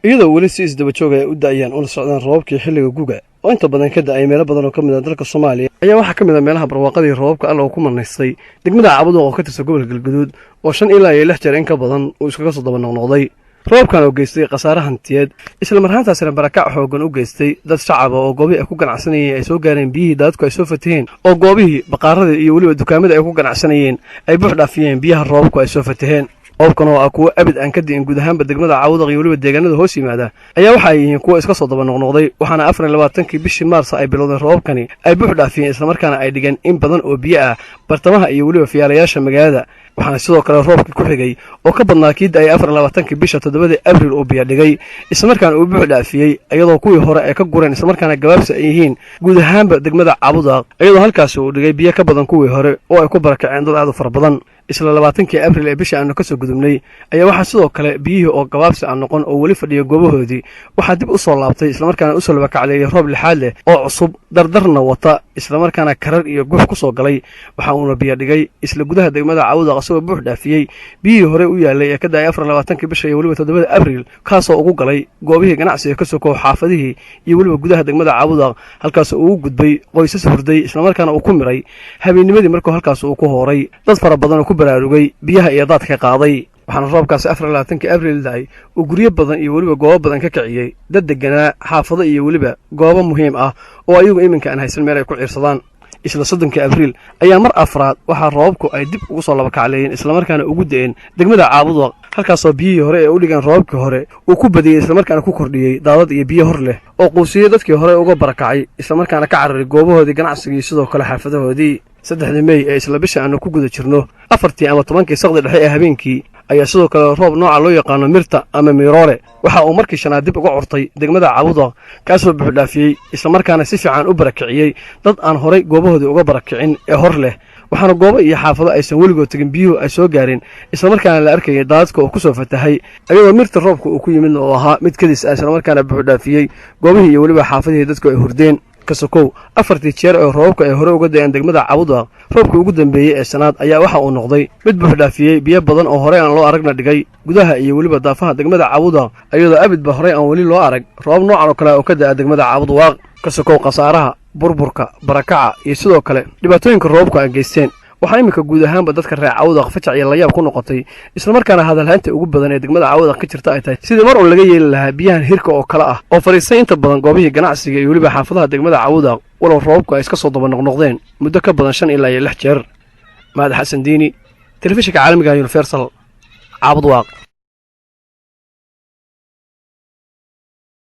iyadoo weli si isdaba joog ay u da'ayaan una socdaan roobabkii xilliga guga oo inta badan ka da'ay meelo badan oo ka mid ah dalka Soomaaliya ayaa waxaa ka mid ah meelaha barwaaqadii roobabka Alla uu ku manaystay degmada Cabud oo ka tirsan gobolka Galgaduud oo 5 ilaa 6 jeer in ka badan uu iskaga soo daba noqnoqday roobkan oo geystay khasaare hantiyeed isla marhaantaasina barakac xoogan u geystay dad shacab oo goobi ay ku ganacsanayeen ay soo gaareen biyihii daadku ay soo fataheen oo goobihii baqaarada iyo waliba dukaamada ay ku ganacsanayeen ay buux dhaafiyeen biyaha roobku ay soo fataheen roobkan oo kuwa abid aan ka diin guud ahaanba degmada Cabud iyo waliba deegaanada hoos yimaada ayaa waxa ay yihiin kuwa iska soo daba noqnoqday waxaana 24kii bishii Maars ay bilowday roobkani ay buux dhaafiyeen isla markaana ay dhigeen in badan oo biyo ah bartamaha iyo waliba fiyaalayaasha magaalada waxaana sidoo kale roobkii ku xigay oo ka badnaa kiid ay 24kii bisha 7 Abriil oo biyo dhigay isla markaana uu buux dhaafiyay iyadoo kuwii hore ay ka gureen isla markaana gabaabsi ay yihiin guud ahaanba degmada Cabud iyadoo halkaas uu dhigay biyo ka badan kuwii hore oo ay ku barakaceen dad aad u fara badan isla 20kii Abriil ee bisha aanu ka soo gudubnay ayaa waxa sidoo kale biyihii oo gabaabsi aan noqon oo wali fadhiyo goobahoodii waxa dib u soo laabtay isla markaana u soo labakacleeyay roob lixaad leh oo cusub dardarna wata isla markaana karar iyo gux ku soo galay waxa uu biyo dhigay isla gudaha degmada Cabud asoo buux dhaafiyay biyihii hore u yaalay ee ka daay 24kii bisha iyo waliba 7 Abriil kaasoo ugu galay goobihii ganacsiga ka soo koox xaafadihii iyo waliba gudaha degmada Cabud halkaas uu gudbay qoysas hurday isla markaana uu ku miray habeennimadii markuu halkaas uu ku hooray dad fara badan ku baraarugay biyaha iyo daadka qaaday waxaana roobkaas 24kii Abriil daay uu guryo badan iyo waliba goobo badan ka kiciyay dad deganaa xaafado iyo waliba goobo muhiim ah oo ayagu iminka aan haysan meel ay ku ciirsadaan isla 30kii Abriil ayaa mar afraad waxa roobku ay dib ugu soo labakacleeyeen isla markaana ugu da'een degmada Cabud halkaas oo biyihii hore ee u dhigan roobkii hore uu ku badiyay isla markaana ku kordhiyay daadad iyo biyo hor leh oo quusiyay dadkii hore uga barakacay isla markaana ka cararay goobahoodii ganacsiga sidoo kale xaafadahoodii 3 May ee isla bisha aanu ku guda jirno 4 ama 10kii saqdi dhexe ee habeenkii ayaa sidoo kale roob nooca loo yaqaan mirta ama miroole waxa uu markii shanaad dib uga curtay degmada Cabud kaasoo buux dhaafiyay isla markaana si fiican u barakiciyay dad aan horay goobahoodii uga barakicin ee hor leh waxaana goobo iyo xaafado aysan weligood tagin biyuhu ay soo gaareen isla markaana la arkayay daadadka oo ku soo fatahay ayadoo mirta roobka uu ku yimid oo ahaa mid kadis isla markaana buux dhaafiyay goobihii iyo waliba xaafadihii dadku ay hurdeen kasokow 4 jeer oo roobka ay hore uga da'een degmada Cabud roobka ugu dambeeyay ee sanaad ayaa waxa uu noqday mid buux dhaafiyay biyo badan oo hore aan loo aragna dhigay gudaha iyo waliba daafaha degmada Cabud ayadoo abidba hore aan wali loo arag roob noocan oo kale oo ka da'a degmada Cabud kasokow qasaaraha burburka barakaca iyo sidoo kale dhibaatooyinka roobka ay geysteen waxaa imika guud ahaanba dadka reer Cabud fajac iyo la yaab ku noqotay isla markaana hadalhaynta ugu badan ee degmada Cabud ka jirta ay tahay sidii mar oo laga yeeli lahaa biyahan hirka oo kala ah oo fariisay inta badan goobihii ganacsiga iyo waliba xaafadaha degmada Cabud walow roobku ay iska soo daba noqnoqdeen muddo ka badan 5 ilaa 6 jeer Mahad Xasan Diini telefishinka caalamiga Universal Cabud